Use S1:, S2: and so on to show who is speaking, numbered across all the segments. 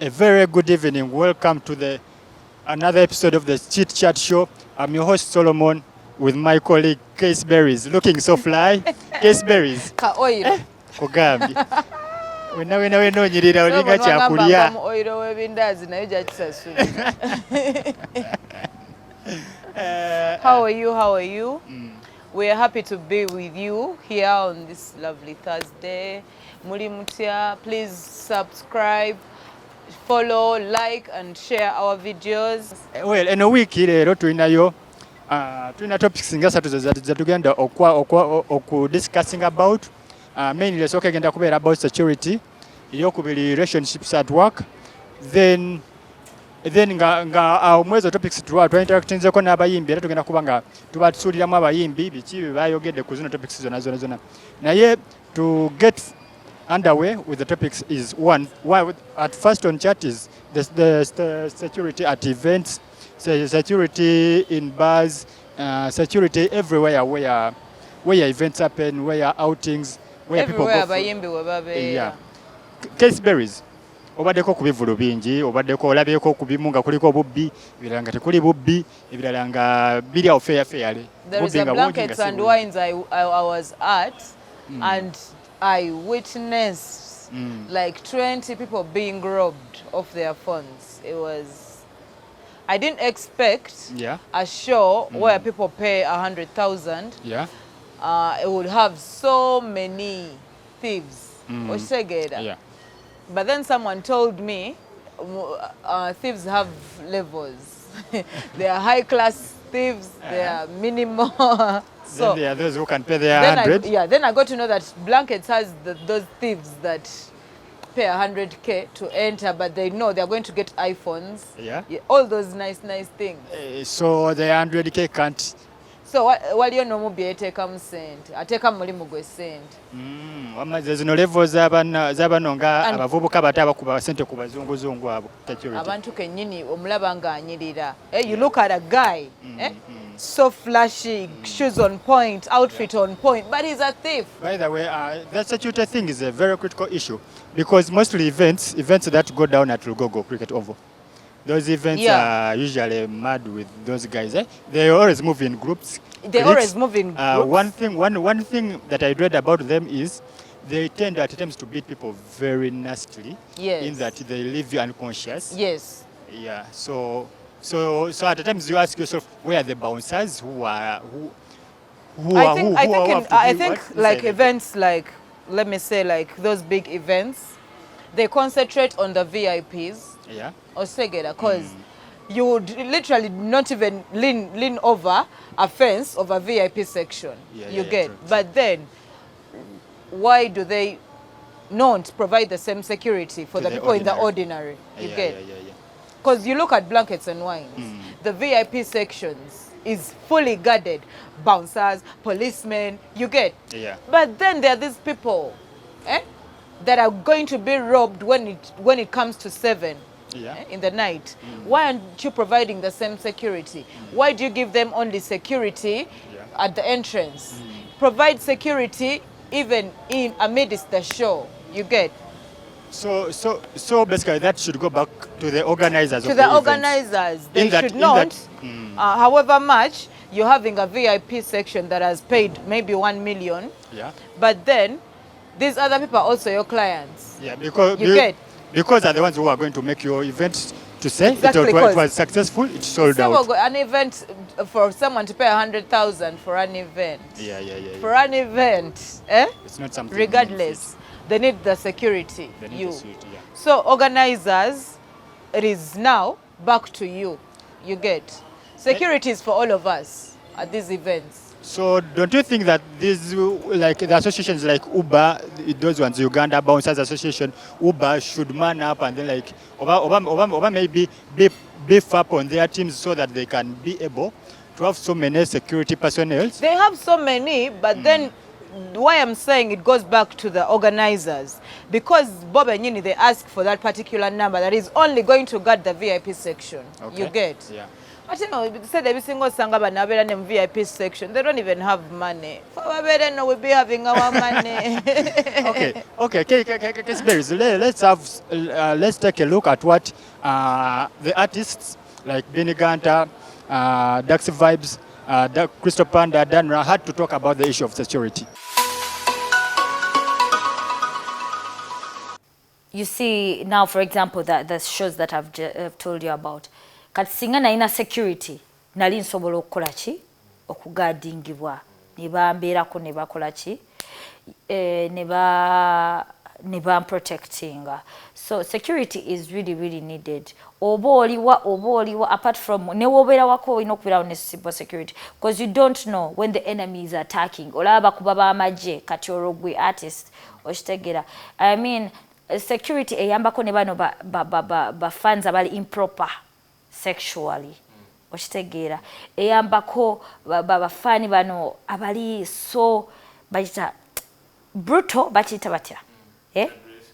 S1: A very good evening. Welcome to another episode of the Chit Chat Show. I'm your host Solomon with my colleague Kaycey, looking so fly. Kaycey,
S2: ka oil
S1: kugambye wena onyirira olinga kyakulya.
S2: mu oil w'ebindaazi nayo gyakisasulira. How are you? We are happy to be with you here on this lovely Thursday. Muli mutya, please subscribe, follow, like and share our videos.
S1: Well, eno wiiki leero tulina topics nga 3 ze tugenda discussing about. Mainly esooka egenda kubeera about security, ebyokubiri relationships at work, then nga mwezo topics twa-interactinzeko n'abayimbi era tugenda kuba nga tuba tusuuliramu abayimbi biki bye bayogedde ku zino topics zonna. Naye to get underway with the topics is at first on chat is the security at events, security in bars, security everywhere where events happen, where outings, where
S2: everywhere
S1: people go.
S2: abayimbi we babeera.
S1: Yeah. Kaycey, obaddeko ku bivulu bingi, obaddeko olabyeko ku bimu nga kuliko bubbi, ebirala nga tekuli bubbi, ebirala nga biri awo fairly.
S2: There is a blankets and wines I was at and I witnessed like 20 people being robbed of their phones. I didn't expect a show where people pay 100,000.
S1: Yeah.
S2: It would have so many thieves.
S1: Yeah.
S2: But then someone told me thieves have levels. There are high class thieves, there are minimal.
S1: So then there are those who can pay their 100.
S2: Then I got to know that Blankets has those thieves that pay 100K to enter, but they know they're going to get iPhones. Yeah, all those nice things.
S1: So the 100K can't.
S2: So waliyo n'omubbi eteeka mu ssente ateeka mu mulimu gwe ssente.
S1: Wamaze zino level z'abano nga abavubuka bato abakuba ssente ku bazunguzungu abo.
S2: Abantu kennyini omulaba ng'anyirira. You look at a guy, so flashy, shoes on point, outfit on point, but he's a thief.
S1: By the way, that security thing is a very critical issue because mostly events that go down at Lugogo Cricket Oval, those events are usually mad with those guys. They always move in groups. One thing that I read about them is they tend at times to beat people very nastily. Yes. In that they leave you unconscious.
S2: Yes.
S1: Yeah. So at times you ask yourself, where are the bouncers I
S2: think like events like, let me say, like those big events, they concentrate on the VIPs.
S1: Yeah.
S2: Or segeda, because you would literally not even lean over a fence of a VIP section. True. But then, why do they not provide the same security for the people in the ordinary? Because you look at Blankets and Wines, the VIP sections is fully guarded, bouncers, policemen, But then there are these people that are going to be robbed when it comes to 7. In the night. Why aren't you providing the same security? Why do you give them only security at the entrance? Provide security even in amidst the show.
S1: So basically that should go back to the organizers.
S2: They should not. However much you're having a VIP section that has paid maybe 1 million. But then these other people are also your clients. Because
S1: they're the ones who are going to make your event to say it was successful, it sold out.
S2: An event for someone to pay 100,000 for an event. For an event,
S1: it's not something.
S2: Regardless, they need the security. So organizers, it is now back to you. Security is for all of us at these events.
S1: So don't you think that these, like the associations like Uber, those ones, Uganda Bouncers Association, Uber should man up and then like Oba maybe beef up on their teams so that they can be able to have so many security personnel?
S2: They have so many, but then why I'm saying it goes back to the organizers, because Bob and Yini, they ask for that particular number that is only going to guard the VIP section. But you know, said every single sanga banabera in VIP section. They don't even have money. For Babera, no, we'll be having our money.
S1: Okay. Kaycey Berries, let's take a look at what the artists like Beenie Gunter, Dax Vibez, Crysto Panda, Danra had to talk about the issue of security.
S3: You see now, for example, that the shows that I've told you about. Kati singa na ina security, nali nsobola okukola ki? Okugadingibwa. Ne bambeerako ne bakola ki? Ne ba protecting. So security is really needed. Oba oliwa, apart from ne wobeera wako olina okubeerawo ne simple security, because you don't know when the enemy is attacking. Olaba bakuba b'amagye kati olwo artist okitegeera. I mean, security eyambako ne bano ba fans abali improper sexually. Okitegeera. Eyambako bafani bano abali so bajita brutal bachita batya. Eh?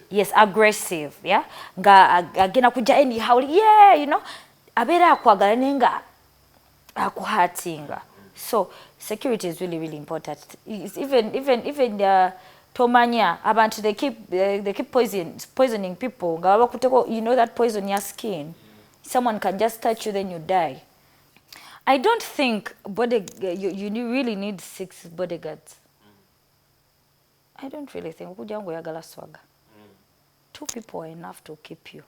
S3: Yes, aggressive, yeah. Nga agena kuja anyhow, yeah, you know. Abera akwagala nenga akuhatinga. So security is really important. It's even tomanya abantu they keep poisoning people. You know that poison your skin. Someone can just touch you, then you die. I don't think you really need 6 bodyguards. I don't really think. Kujangu yagala swaga. 2 people are enough to keep you.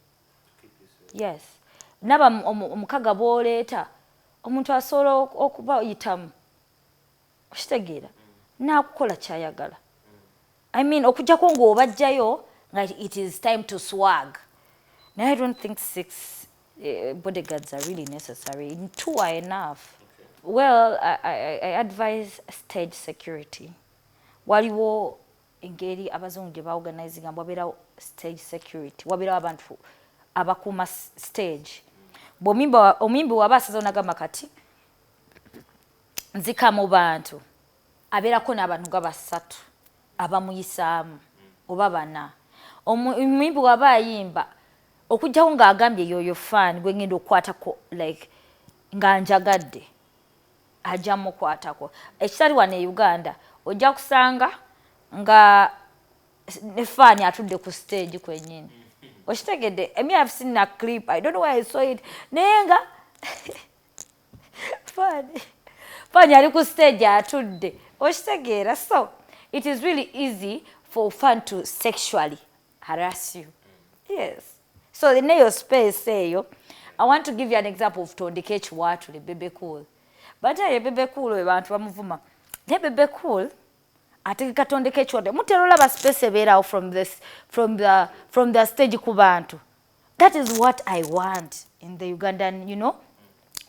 S3: Yes. Naba omukaga boleta omuntu asobola okuba yitamu. Okitegeera. Nakukola kyayagala. I mean, okujjako ng'obajjayo nga it is time to swag. Now I don't think 6 bodyguards are really necessary. 2 are enough. Okay. Well, I advise stage security. Waliwo engeri abazungu gye baorganizinga wabeerawo stage security. Wabeerawo abantu abakuuma stage. Omimbi waba asaze onagamba kati nzika mu bantu abeerako n'abantu nga 3 abamuyisaamu oba 4. Omimbi waba ayimba okujjawo ng'agambye yoyo fan gwe ngenda okukwatako like nga njagadde ajja mukwatako. Ekitali wano e Uganda ojja kusanga nga ne fan atudde ku stage kwennyini. Okitegedde, I mean, I've seen a clip, I don't know why I saw it. Nenga fan yali ku stage atudde. Okitegeera, so it is really easy for fan to sexually harass you. Yes. So in your space, say yo, I want to give you an example of Tondeke Chiwatu, the Bebe Cool. But I Bebe Cool, we want to move. The Bebe Cool, I think Tondeke Chiwatu. Muterola ba space evera from the stage kubantu. That is what I want in the Ugandan, you know,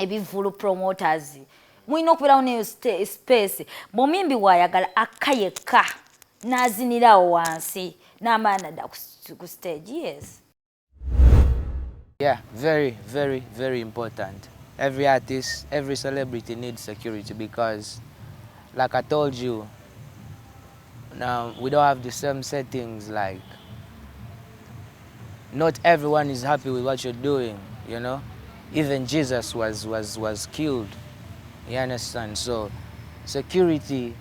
S3: ebi vulu promoters. Mwino kubeera one space. Bomimbi wayagala akayeka nazinira wansi n'amaana da ku stage. Yes.
S4: Yeah, very important. Every artist, every celebrity needs security because, like I told you, now we don't have the same settings. Like, not everyone is happy with what you're doing, you know. Even Jesus was killed. You understand? So, security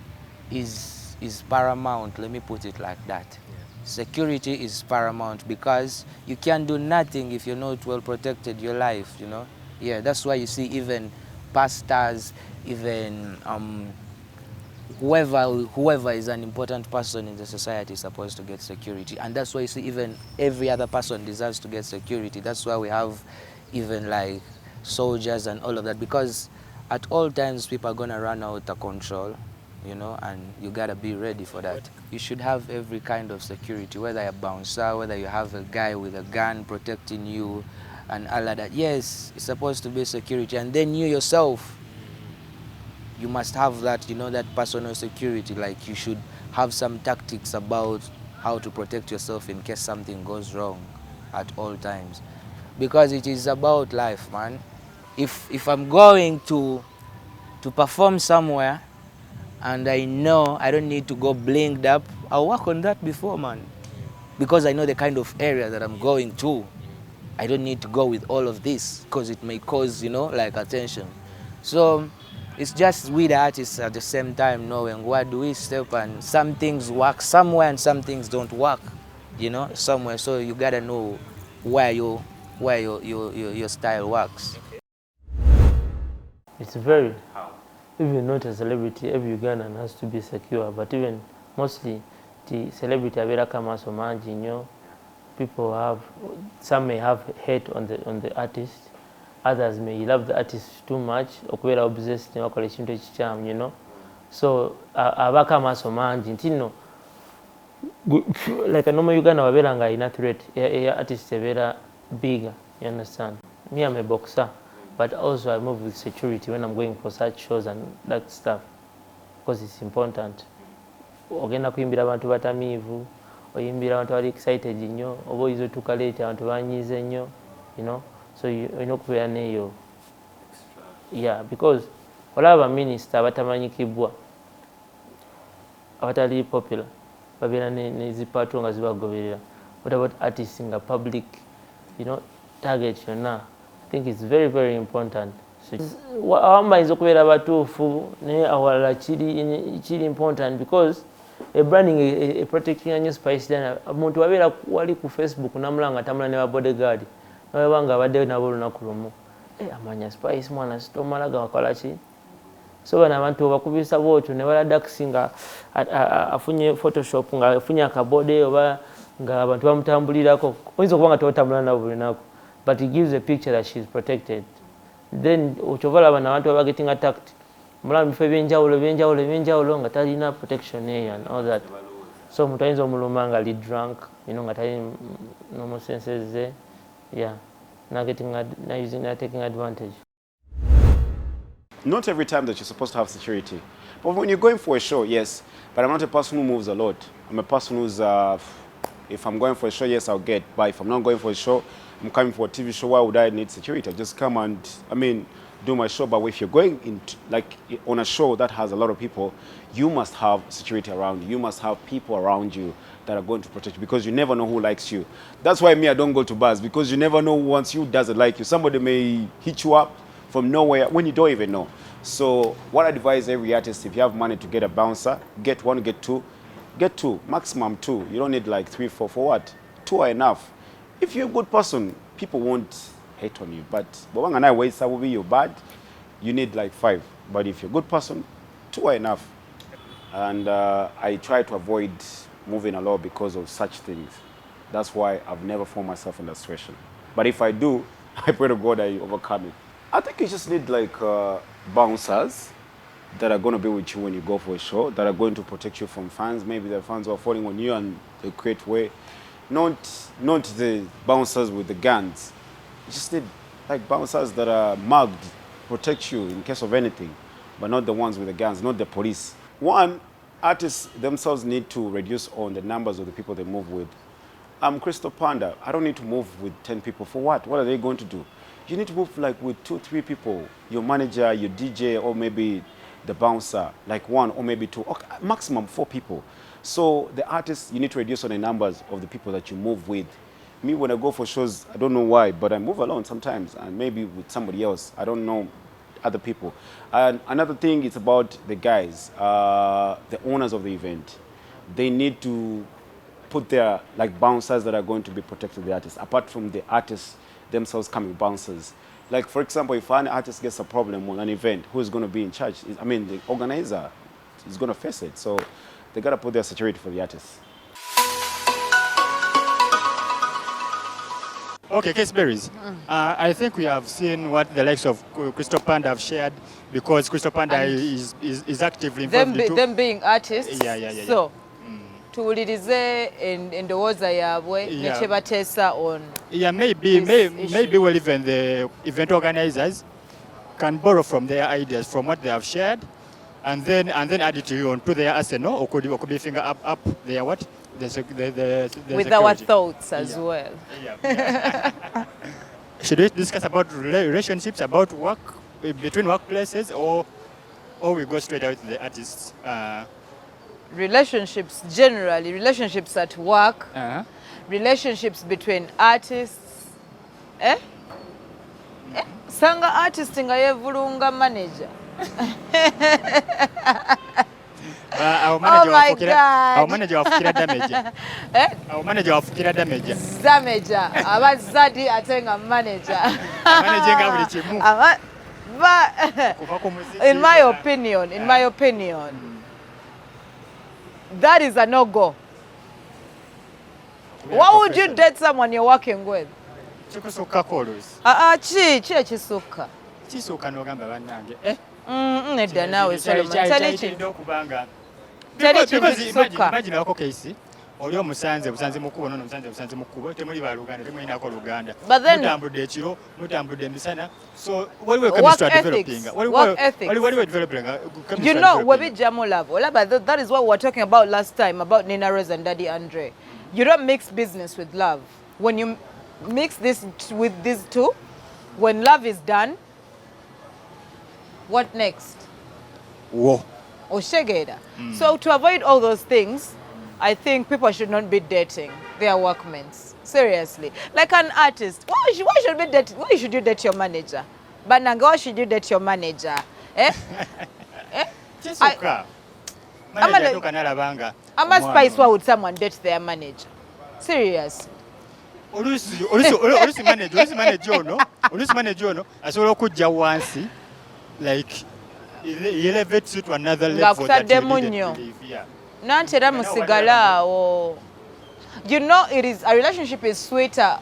S4: is paramount. Let me put it like that. Security is paramount because you can't do nothing if you're not well protected your life, you know. Yeah, that's why you see even pastors, even whoever is an important person in the society is supposed to get security. And that's why you see even every other person deserves to get security. That's why we have even like soldiers and all of that, because at all times people are gonna run out of control, you know, and you gotta be ready for that. You should have every kind of security, whether you're a bouncer, whether you have a guy with a gun protecting you and all of that. Yes, it's supposed to be security. And then you yourself, you must have that, you know, that personal security. Like you should have some tactics about how to protect yourself in case something goes wrong at all times. Because it is about life, man. If I'm going to perform somewhere and I know I don't need to go blinged up, I'll work on that before, man. Because I know the kind of area that I'm going to. I don't need to go with all of this because it may cause, you know, like attention. So it's just we the artists at the same time knowing where do we step, and some things work somewhere and some things don't work, you know, somewhere. So you gotta know where your style works.
S5: It's very, even not a celebrity, every Ugandan has to be secure, but even mostly the celebrity abera kama somanji, you know, people have, some may have hate on the artist, others may love the artist too much, okubera obsessed ne bakola ekintu ekikyamu, you know. So abaka amaso mangi nti no, like a normal Uganda wabera nga ina threat artist ebera bigger, you understand. Me, I'm a boxer, but also I move with security when I'm going for such shows and that stuff, because it's important. Ogenda kuyimbira abantu batamiivu, oyimbira abantu bali excited nnyo, oba oyiza otuuka late abantu banyiize nnyo, you know. So olina okubeera neeyo, yeah, because olaba minisita abatamanyikibwa abatali popular babeera nezipatro nga zibagoberera. What about artists nga public, you know, target yonna? I think it's very, very important. Awamu bayinza okubeera batuufu naye awalala kiri important, because a branding a protecting nnyo Spice Dana. Omuntu wabeera wali ku Facebook namulanga tamula ne ba bodyguard nawe nga abadde nabo olunaku lumu, amanya Spice mwana sitomala gakola ki. So bano abantu bakubisa bwotyo ne bala Dax nga afunye Photoshop nga afunye akabode oba nga abantu bamutambulirako, oyinza okuba nga totambula nabo buli lunaku, but it gives a picture that she's protected. Then ochovala bano abantu baba getting attacked mulala bifo ebyenjawulo nga talina protection eyo and all that. So omuntu ayinza omuluma nga ali drunk, you know, nga talina normal senses ze, yeah, taking advantage.
S6: Not every time that you're supposed to have security. But when you're going for a show, yes. But I'm not a person who moves a lot. I'm a person who's, if I'm going for a show, yes, I'll get. But if I'm not going for a show, I'm coming for a TV show, why would I need security? I just come and, do my show. But if you're going on a show that has a lot of people, you must have security around you. You must have people around you that are going to protect you, because you never know who likes you. That's why I don't go to bars, because you never know who wants you, doesn't like you. Somebody may hit you up from nowhere when you don't even know. So what I advise every artist, if you have money to get a bouncer, get one, get two, maximum two. You don't need like 3, 4. For what? 2 are enough. If you're a good person, people won't hate on you. But when I wait, that will be your bad. You need like 5. But if you're a good person, 2 are enough. And I try to avoid moving a lot because of such things. That's why I've never found myself in that situation. But if I do, I pray to God I overcome it. I think you just need like bouncers that are going to be with you when you go for a show, that are going to protect you from fans. Maybe the fans are falling on you and they create way. Not the bouncers with the guns. You just need like bouncers that are mugged, protect you in case of anything, but not the ones with the guns, not the police. One, artists themselves need to reduce on the numbers of the people they move with. I'm Crysto Panda. I don't need to move with 10 people. For what? What are they going to do? You need to move like with 2, 3 people. Your manager, your DJ, or maybe the bouncer, like 1 or maybe 2, okay, maximum 4 people. So the artists, you need to reduce on the numbers of the people that you move with. Me, when I go for shows, I don't know why, but I move alone sometimes, and maybe with somebody else. I don't know other people. And another thing is about the guys, the owners of the event. They need to put their like bouncers that are going to be protecting the artists, apart from the artists themselves coming bouncers. Like for example, if an artist gets a problem on an event, who's going to be in charge? The organizer is going to face it. So they got to put their security for the artists.
S1: Okay, Kaycey Berries. I think we have seen what the likes of Crysto Panda have shared, because Crysto Panda is actively involved.
S2: Them being artists.
S1: Yeah.
S2: So, tuwulirize endowooza yaabwe ne kye bateesa on. Yeah,
S1: maybe well, even the event organizers can borrow from their ideas, from what they have shared, and then add it onto their arsenal, or could be finger up their what? The
S2: with
S1: security.
S2: Our thoughts as well.
S1: Yeah. Should we discuss about relationships, about work, between workplaces, or we go straight out to the artists?
S2: Relationships generally, relationships at work, relationships between artists Sanga artist nga yevulunga manager.
S1: Our manager wafukira damage. Our manager wafukira damage.
S2: Damager. Abazadi atenga manager.
S1: Manager nga buli kimu.
S2: In my opinion, that is a no-go. Why would you date someone you're working with?
S1: Chikusukka kolos.
S2: Chi ekisukka.
S1: Kisukka n'ogamba bannange.
S2: Nedda naawe Solomon.
S1: Imagine wako Kaycey. Oli omusanze busanze mukubo nono musanze mukubo temuli baluganda temulinako luganda. Mutambudde ekiro mutambudde emisana. So waliwo chemistry developing. Waliwo developing.
S2: You know webijjamu love. Olaba that is what we were talking about last time about Nina Rose and Daddy Andre. You don't mix business with love. When you mix this with these two, when love is done, what next?
S1: Whoa.
S2: Oshegeda. So to avoid all those things, I think people should not be dating their workmates. Seriously. Like an artist. Why should you date your manager? Bananga, why should you date your manager? I'm a spice. Why would someone date their manager? Seriously.
S1: Olusi manager ono asobola okujja wansi like elevates you to another level that you didn't believe. Yeah.
S2: Nantera musigala o. You know it is a relationship is sweeter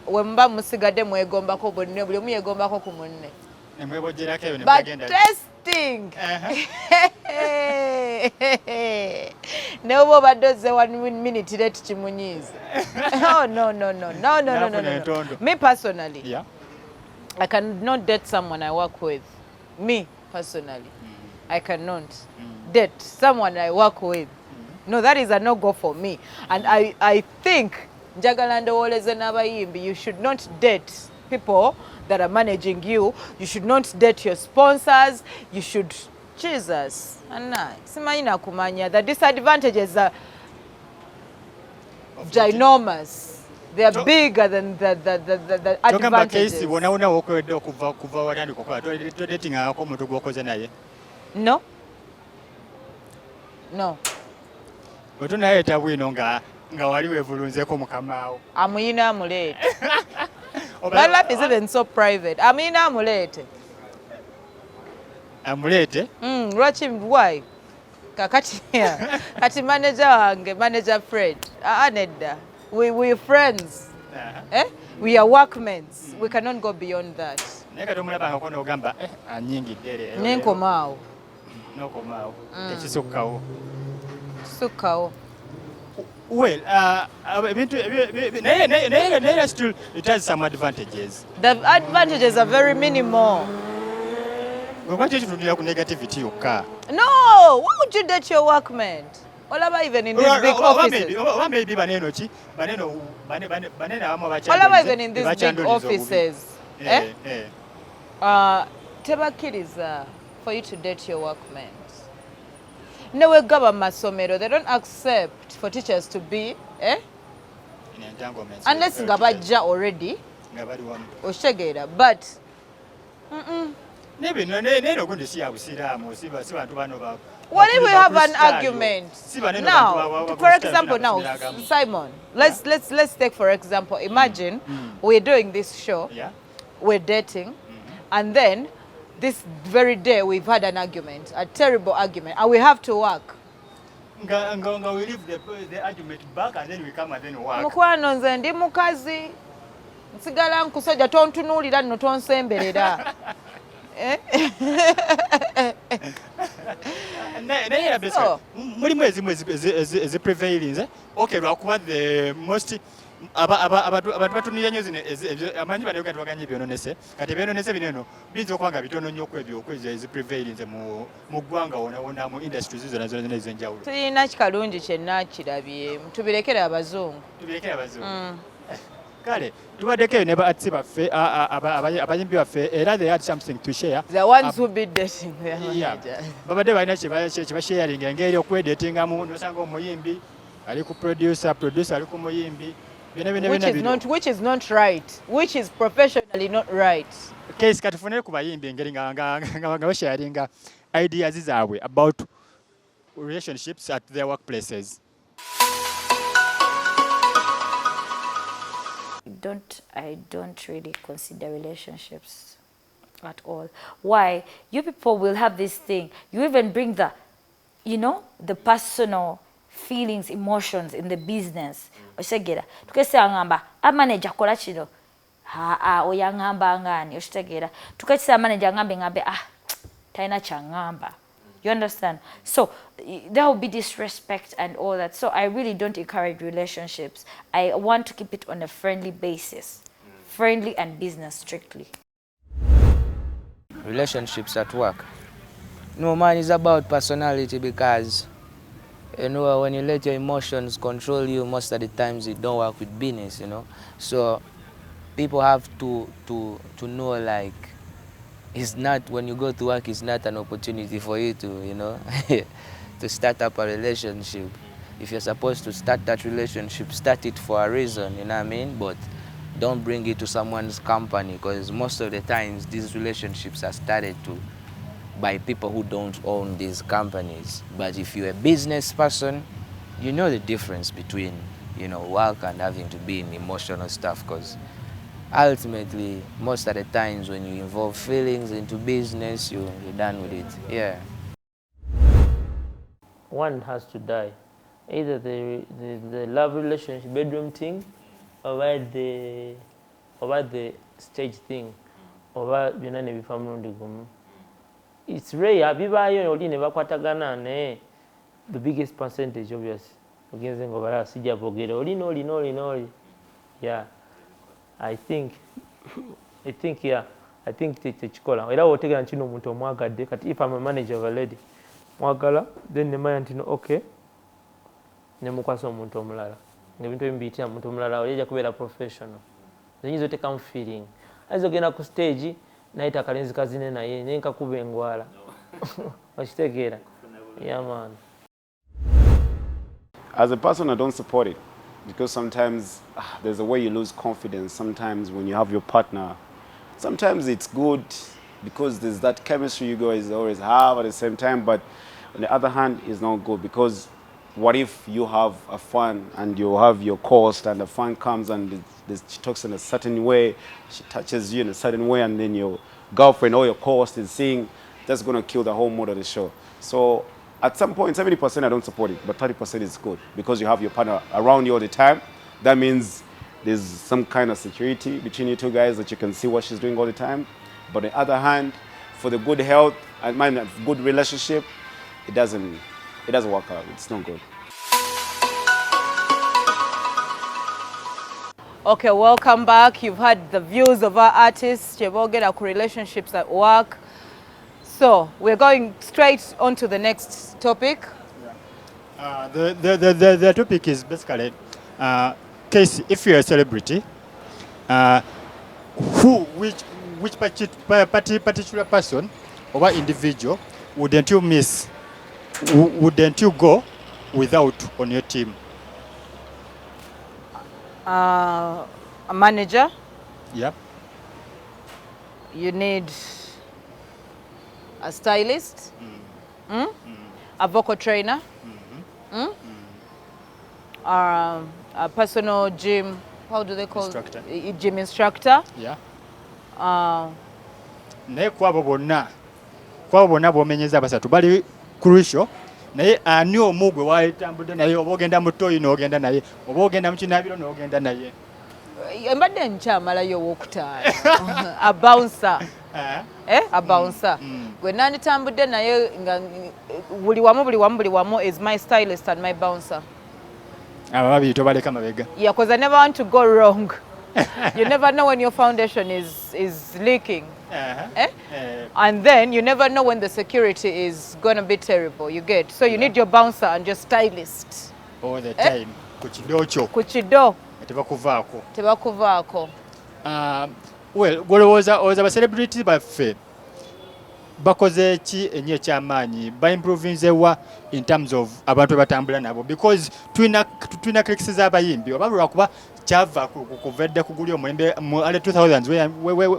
S2: when mba musigade mwegombako bonna buli omu yegombako ku munne. But testing. No baddoze 1 minute late chimunyize. Oh no. Me personally.
S1: Yeah.
S2: I cannot date someone I work with. Me personally. I cannot date someone I work with. No, that is a no-go for me. And I think njagala ndowoleze n'abayimbi, you should not date people that are managing you. You should not date your sponsors. You should, Jesus. Simanyi nakumanya. The disadvantages are ginormous. They are bigger than the advantages. No. Amuyina amulete. My life is even so private. Amuyina amulete.
S1: Amulete?
S2: Lwaki why? Kati manager Fred. Nedda. We're friends. We are workmates. We cannot go beyond that. Nenkomaawo.
S1: Ekisukkawo.
S2: Sukkawo.
S1: Well, still it has some advantages.
S2: The advantages are very minimal.
S1: Negativity.
S2: No, why would you date your workmate? Olaba even in these big offices. Olaba even in these big offices. Tebakkiriza for you to date your workmates. Newe gaba masomero, they don't accept for teachers to be, unless nga bajja already, oshegera, but what if we have an argument? Now, for example, Simon, let's take for example, imagine we're doing this show, we're dating, and then this very day we've had an argument, a terrible argument, and we have to work.
S1: We leave the argument back and then we come and then work.
S2: Mukwano nze ndi mukazi. Nsigala nkusajja tontunuulira nno tonsemberera.
S1: Mulimu ezimu ezi-prevailing. Okay, lwakuba the most abantu batunira nnyo zino amanyi bano Uganda baganye byononese kati byononese bineno biyinza okuba nga bitono nnyo okwebyo ezi-prevailing mu ggwanga wona mu industries zona ez'enjawulo.
S2: Tulina kikalungi kyenna kirabye tubirekere abazungu.
S1: Kale tubaddeko eyo ne ba-artist baffe abayimbi baffe era they had something to share.
S2: The ones who be dating their manager.
S1: Babadde balina kyebasharinga engeri okwedatingamu nosanga omuyimbi ali ku producer ali ku muyimbi
S2: which is not right, which is professionally not right.
S1: Kaycey katufunire ku bayimbi engeri nga basharinga ideas zaabwe about relationships at their workplaces.
S3: I don't really consider relationships at all. Why? You people will have this thing. You even bring the, the personal feelings, emotions in the business. Oshtegera. Tukese angamba, a manager kola kino. Oyangamba ngani. Oshtegera. Tukese manager ngambe, taina changamba. You understand? So there will be disrespect and all that. So I really don't encourage relationships. I want to keep it on a friendly basis. Friendly and business strictly.
S4: Relationships at work. No, man, it's about personality because, when you let your emotions control you, most of the times it don't work with business, So people have to know, like, it's not, when you go to work, it's not an opportunity for you to, to start up a relationship. If you're supposed to start that relationship, start it for a reason, you know what I mean? But don't bring it to someone's company, because most of the times these relationships are started by people who don't own these companies. But if you're a business person, you know the difference between, work and having to be in emotional stuff, because ultimately, most of the times when you involve feelings into business, you're done with it. Yeah.
S5: One has to die. Either the love relationship, bedroom thing, or the stage thing, or it's rare. The biggest percentage, obviously. Yeah. I think tekikola era wotegera nkino omuntu omwagadde kati if I'm a manager of a lady mwagala then nemanya nti okay nemukwasa omuntu omulala nebintu ebimbiyitira omuntu omulala oyeja kubeera professional zinyiza otekamu feeling ayinza ogenda ku stage nayita akalenzi kazine naye nenkakuba engwala okitegeera. Yeah, man.
S6: As a person, I don't support it. Because sometimes there's a way you lose confidence. Sometimes when you have your partner, sometimes it's good because there's that chemistry you guys always have at the same time. But on the other hand, it's not good because what if you have a fun and you have your cost and the fun comes and she talks in a certain way, she touches you in a certain way, and then your girlfriend or your co-host is seeing, that's going to kill the whole mood of the show. So at some point, 70% I don't support it, but 30% is good because you have your partner around you all the time. That means there's some kind of security between you two guys that you can see what she's doing all the time. But on the other hand, for the good health and good relationship, it doesn't work out. It's not good.
S2: Okay, welcome back. You've heard the views of our artists. Chebogera relationships at work. So we're going straight on to the next topic.
S1: The topic is basically, Kaycey, if you're a celebrity, which particular person or individual wouldn't you miss? Wouldn't you go without on your team?
S2: A manager.
S1: Yep.
S2: You need a stylist, a vocal trainer, a personal gym, how do they call
S1: instructor.
S2: It? Gym instructor.
S1: Yeah. Naye kwabo bonna bomenyeza basatu bali crucial. Naye ani omugwe walitambudde naye oba ogenda mu toyi n'ogenda naye oba ogenda mu kinaabiro n'ogenda naye.
S2: Mbadde nkyamalayo owokutaano. A bouncer. A bouncer. Gwe nanditambudde naye nga buli wamu is my stylist and my bouncer.
S1: Babiri tobaleka mabega.
S2: Yeah, because I never want to go wrong. You never know when your foundation is leaking. And then you never know when the security is going to be terrible. You get. So you need your bouncer and your stylist.
S1: All the time. Kuchido.
S2: Kuchido.
S1: Tebakuvaako. Well, golowooza ba celebrity baffe bakoze ki ennyo ekyamaanyi baimprovinzewa in terms of abantu batambula nabo because tulina critics z'abayimbi oba lwakuba kyava kuvedde kuguli omulembe mu early 2000s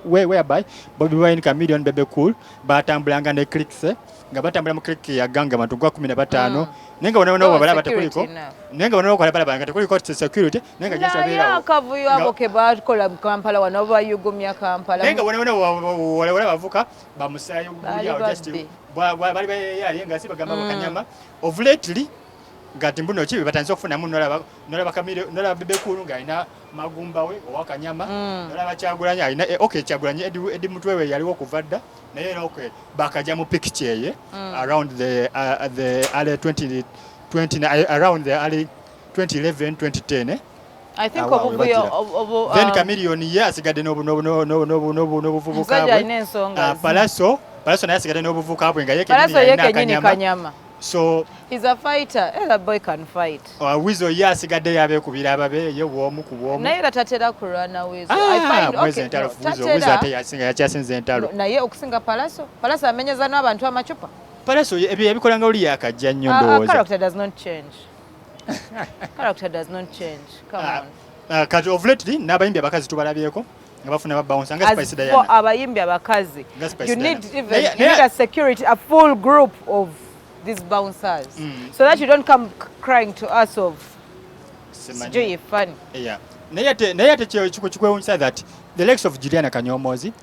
S1: whereby Bobby Wine, Chameleon, Bebe Cool batambulanga ne Clicks nga batambula mu click ya ganga abantu gwa 15 nenga wanaona wabala batakuliko nenga wanaona kwa bala banga takuliko security nenga just abira
S2: akavuyo abo ke bakola mu Kampala wanoba yugumya Kampala
S1: nenga wanaona wala bavuka bamusayo guli ya just bali yayenga sibagamba bakanyama of lately ngati mbuno chibi batanze okufuna mu nolaba Chameleon nolaba Bebe Cool nga ina magumba we owakanyama nolaba Kyagulanya ina okay Kyagulanya edi mutwewe yaliwo kuvadda naye okay bakaja mu picture ye around the early 2020 around the early 2011 2010
S2: I think obuvuyo
S1: then Chameleon asigadde n'obuvubuka Palaso naye asigadde n'obuvubuka bwe nga yeke kanyama. So
S2: he's a fighter. That boy can fight.
S1: Wizo yasigadde yabe kubira ababe ye womu ku womu.
S2: Naye tatera kulwana Wizo. I find okay.
S1: Wizo ate yasinga yakyasinze entalo.
S2: Naye okusinga Palaso. Palaso amenyeza n'abantu amacupa.
S1: Palaso ebikolanga oli yakajja nnyo ndowooza.
S2: Character does not change. Character does not change. Come on.
S1: Kati of lately n'abayimbi abakazi tubalabyeko nga bafuna babounce nga Spice Diana.
S2: For abayimbi abakazi, you need a security, a full group of these bouncers, so that you don't come crying to us of joy fun.
S1: Yeah. Nayate chikwewunsa that the likes of Juliana Kanyomozi,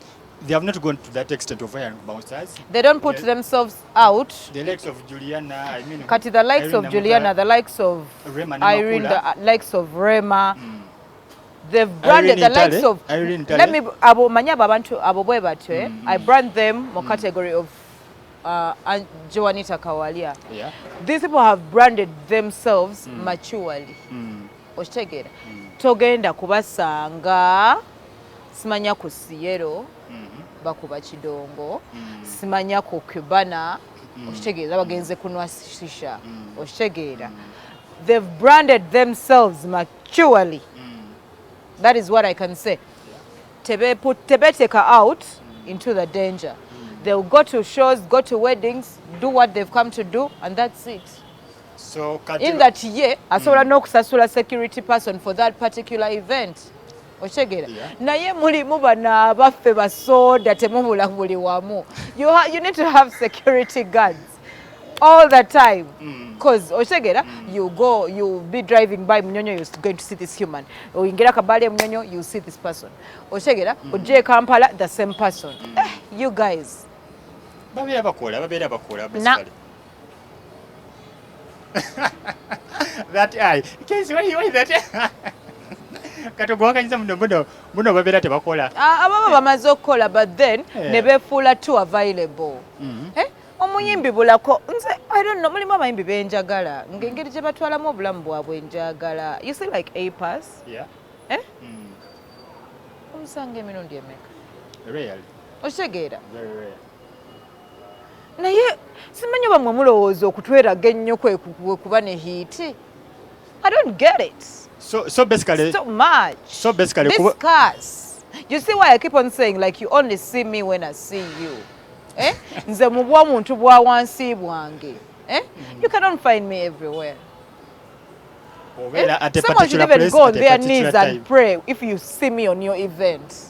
S1: they have not gone to that extent of hiring bouncers.
S2: They don't put themselves out.
S1: The likes of Juliana, I mean,
S2: Kati the likes of Juliana, the likes of Irene, the likes of Rema. They've branded the likes of. Let me abo manya babantu abo boy batwe. I brand them more category of and Joanita Kawalia. Yeah. These people have branded themselves maturely. Oshtegera. Togenda kubasanga simanya ku Sierro bakuba Kidongo simanya ku Cubana oshtegera bagenze kunwa shisha oshtegera. They've branded themselves maturely. That is what I can say. Tebe take her out into the danger. They'll go to shows, go to weddings, do what they've come to do, and that's it.
S1: So
S2: in that year, asobola n'okusasula security person for that particular event. Oshegera. Naye muli mubana abaffe basoda temubula buli wamu. You need to have security guards all the time. Because Oshegera, you'll be driving by Mnyonyo, you're going to see this human. Oingira Kabale Mnyonyo, you see this person. Oshegera, Oje Kampala, the same person. You guys.
S1: Babira bakola basically. That eye. Kaycey, why that? Katogwa kanyiza muno babira tebakola.
S2: Ababa bamaze okukola but then ne befuula too available. Omuyimbi bulako nze I don't know mulimu abayimbi benjagala ngengeri gye batwalamu obulamu bwabwe njagala. You see like A-Pass?
S1: Yeah.
S2: Omusanga emirundi emeka?
S1: Really?
S2: Oshegera?
S1: Very rare.
S2: Naye simanyi bamwe mulowooza okutweraga ennyo kwe kuba ne hiiti. I don't get it.
S1: So basically
S2: so much.
S1: So basically
S2: discuss. You see why I keep on saying like you only see me when I see you. Nze mu bw'omuntu bwa wansi bwange. You cannot find me everywhere. Someone should even go on their knees and pray if you see me on your event.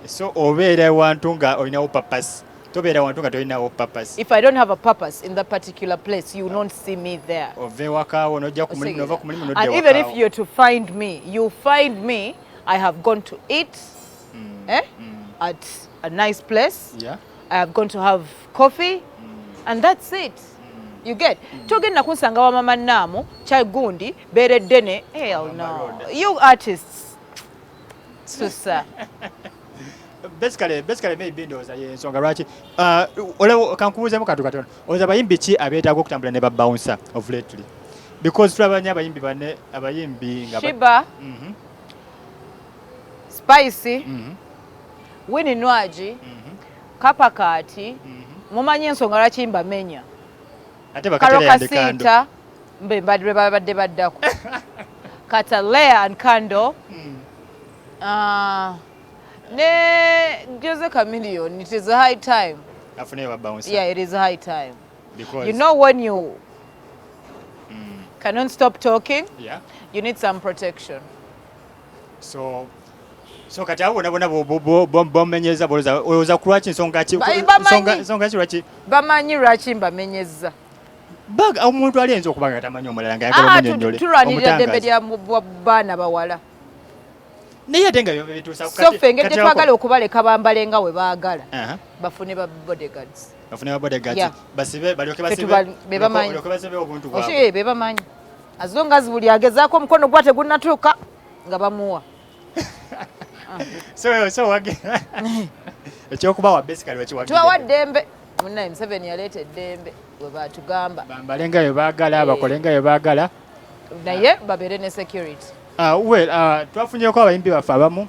S1: So obeera wantu nga olinawo purpose. Tobeera wantu nga tolinawo purpose.
S2: If I don't have a purpose in that particular place, you won't see me there.
S1: Ove wakawo nojja ku mulimu nova ku mulimu nodde
S2: and even if you're to find me, you find me, I have gone to eat at a nice place.
S1: Yeah.
S2: I have gone to have coffee and that's it. You get? Togenda kunsanga wa mama Namu, Chagundi, Beredene, hell no. You artists. Susa.
S1: Basically maybe ndoza yensonga lwaki olewo kankubuuzemu kantu katono oza abayimbi ki abeetaaga okutambula ne babouncer of lately because tulabanya abayimbi bane abayimbi nga
S2: Shiba Spicy Winnie Nwaji Kapakati mumanyi ensonga lwaki mbamenya
S1: ate bakatera
S2: mbe badde baddako Katalea and Kando ne Jose Chameleon, it is a high time.
S1: Yeah,
S2: it is a high time.
S1: Because
S2: you know when you cannot stop talking.
S1: Yeah.
S2: You need some protection.
S1: So kati abo bona bomenyeza boloza oza kulwaki nsonga ki lwaki
S2: bamanyi lwaki mbamenyeza
S1: baga omuntu alenze okubanga tamanyi omulala nga yagala omunyonyole
S2: tulwanirira ddembe lya baana bawala
S1: naye ate nga bituusa
S2: so ffe engeri gye twagala okubaleka bambale nga we baagala bafune ba bodyguards
S1: basibe balyoke basibe obuntu bwabwe
S2: be bamanyi as long as buli agezaako omukono gwa tegunnatuuka nga bamuwa
S1: so wage ekyokubawa basically wakiwagire
S2: tubawa ddembe munnaye Museveni yaleeta eddembe we baatugamba
S1: bambale nga bwe baagala bakole nga bwe baagala
S2: naye babeere ne security.
S1: Twafunyeko abayimbi baffe abamu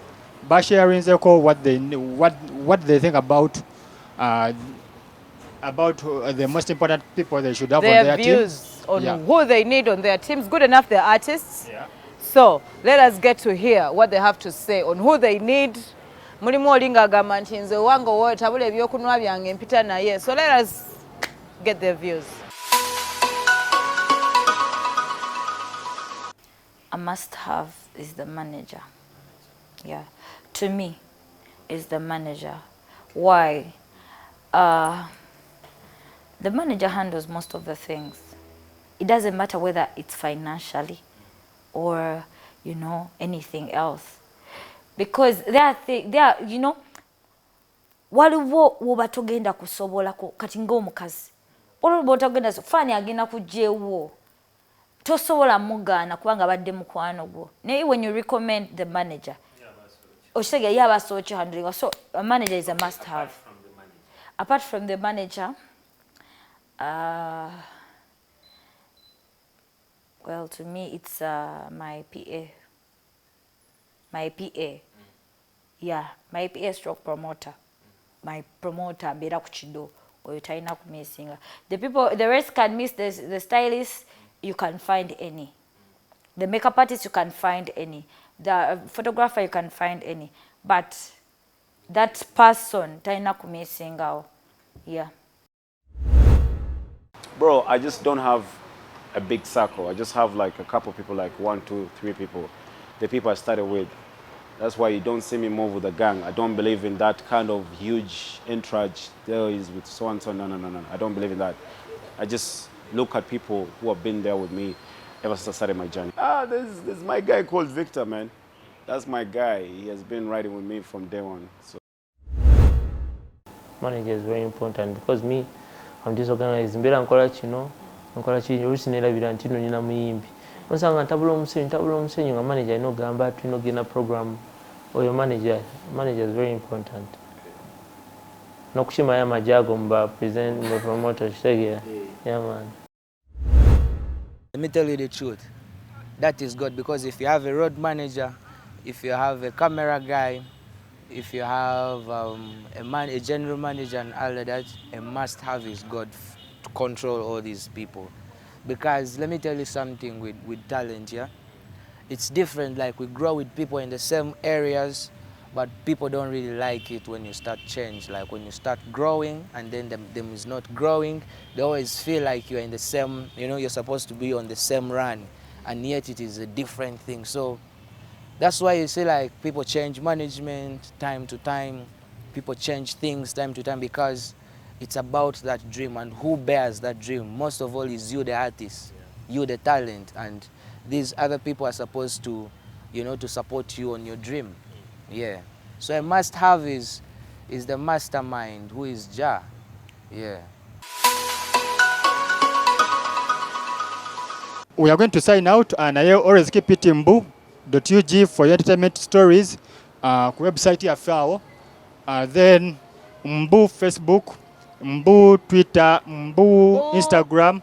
S1: basharinzeko what they think about the most important people they should have on their
S2: views on who they need on their teams. Good enough, they're artists.
S1: Yeah.
S2: So let us get to hear what they have to say on who they need. Mulimu olinga agamba nti nze wange owo tabula ebyokunwa byange mpita naye. So let us get their views.
S3: A must-have is the manager. Yeah, to me, is the manager. Why? The manager handles most of the things. It doesn't matter whether it's financially or, you know, anything else. Because there are, you know, waliwo woba togenda kusobola kati ng'omukazi. Waliwo togenda fani agenda kujewo. Tosobola mugana kubanga badde mukwano gwo. Naye when you recommend the manager, oshege yaba so handling. So a manager is a must have. Apart from the manager, well, to me it's my PA. My PA. Yeah, my PA stroke promoter. My promoter bera kuchido or utaina kumisinga. The people, the rest can miss the stylist. You can find any. The makeup artist, you can find any. The photographer, you can find any. But that person, taina kumisinga. Yeah.
S6: Bro, I just don't have a big circle. I just have like a couple people, like 1, 2, 3 people. The people I started with. That's why you don't see me move with a gang. I don't believe in that kind of huge entourage. There is with so and so. No. I don't believe in that. I just look at people who have been there with me ever since I started my journey. There's my guy called Victor, man. That's my guy. He has been riding with me from day one. So.
S5: Manager is very important because me, I'm disorganized. Mbera nkola kino, nkola kino, rusinera bilantino nina muyimbi. Nsanga ntabula omusenyu nga manager ino gamba tulina gina program oyo manager is very important. Nokushima ya majago mba present mba promoter shitegera. Yeah man.
S4: Let me tell you the truth. That is good because if you have a road manager, if you have a camera guy, if you have a general manager and all of that, a must-have is God to control all these people. Because let me tell you something with talent, yeah? It's different, like we grow with people in the same areas, but people don't really like it when you start change. Like when you start growing and then them is not growing, they always feel like you're in the same, you know, you're supposed to be on the same run, and yet it is a different thing. So that's why you see like people change management time to time, people change things time to time because it's about that dream, and who bears that dream? Most of all is you, the artist, you, the talent, and these other people are supposed to, you know, to support you on your dream. Yeah. So a must-have is the mastermind, who is Jah. Yeah.
S1: We are going to sign out, and I always keep it Mbu.ug for your entertainment stories. Website ya fao. Then Mbu Facebook, Mbu Twitter, Mbu Instagram,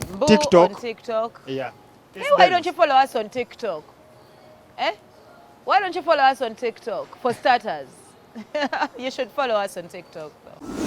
S2: Mbu
S1: TikTok.
S2: on TikTok.
S1: Yeah.
S2: Hey, why don't you follow us on TikTok? Eh? Why don't you follow us on TikTok? For starters, you should follow us on TikTok though.